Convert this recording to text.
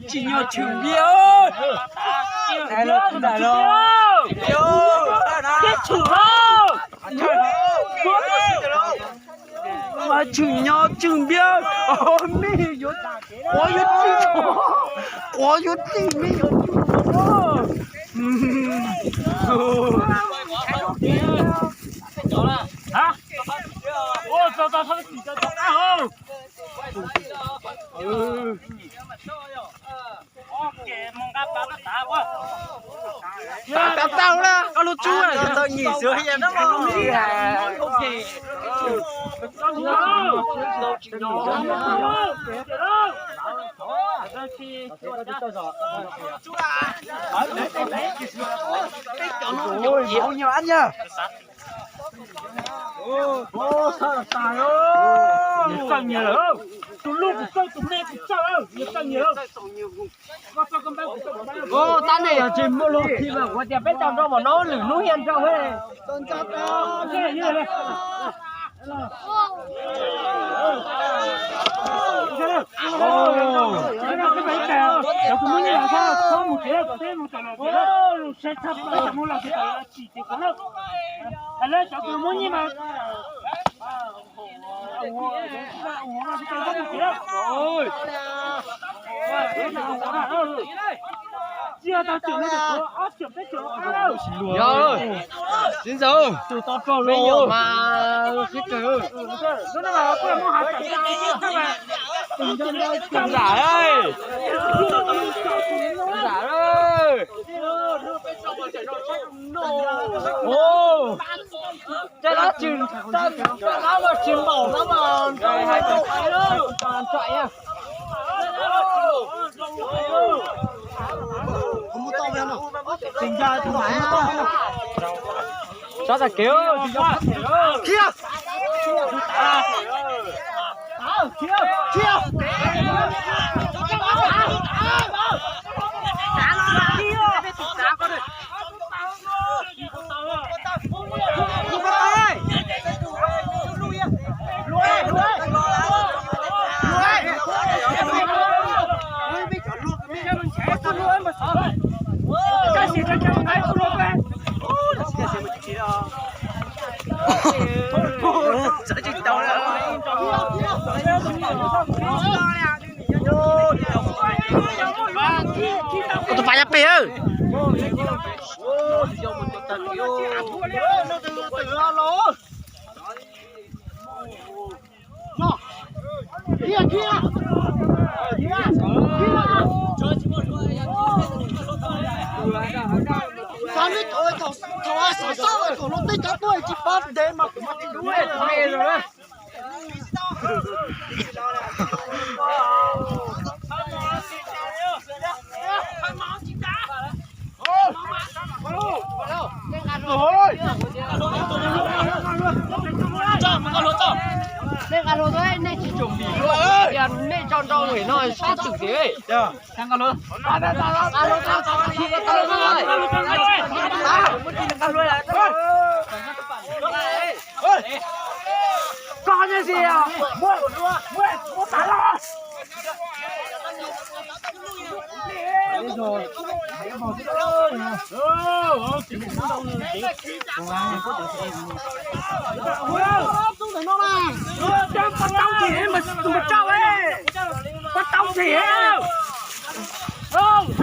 chỉ nhờ trường bia ơi, đại lô, kết chủ đâu, mà trường nhau trường bia, ôi mi yết, có yết gì mi yết hả? Ô, sao tao thấy gì tao không? Tao đó, có lúa chua này, tao nghỉ sữa hiện đó mà. Ok. Ôi, nhiều ăn nha. Ô, sao là tài ơi? Nhiều càng nhiều không? Tụi lúc cũng sao, tụi mẹ cũng sao không? Nhiều càng nhiều không? Ô, ta này ở trên mưa lúc thì mà có tiền biết tao đâu mà nó lử nó hiện cho hết. Tôn chấp đó. Thế như này. Cái bánh kẹo, nếu cũng muốn như là sao? Có một cái, có thêm một cái là sẽ thắp lại một là cái chỉ thì có đâu. Hay là cháu cứ muốn như mà. Chưa tao trưởng lên được ớt trưởng tới trưởng đâu. Rồi. Xin chào. Từ tao cầu rồi mà xích trời. Nó là có một hạt các bạn. Đừng giả ơi. Đừng giả ơi. Ô. Cái đó chừng tao mà chừng bảo nó mà toàn chạy à. Không muốn to với nó. Sinh ra thì phải à. Sao ta kéo thì cho kia. Kia. Tôi phải nhập bia. Sao biết thôi thầu ai sợ sao rồi còn nó tích cả tuổi chỉ bắt để mà đuôi mày rồi đấy. Nên ăn luôn thôi, nên chỉ chuẩn bị luôn. Tiền nên cho người nói sát thực thế. Đang ăn luôn. Ăn luôn tao khi ăn luôn rồi. Ăn luôn lại. Con như gì à? Mua tán lo. Rồi. Không thể nó mà. Con trâu thì mà trâu ấy. có tông thì không? Không.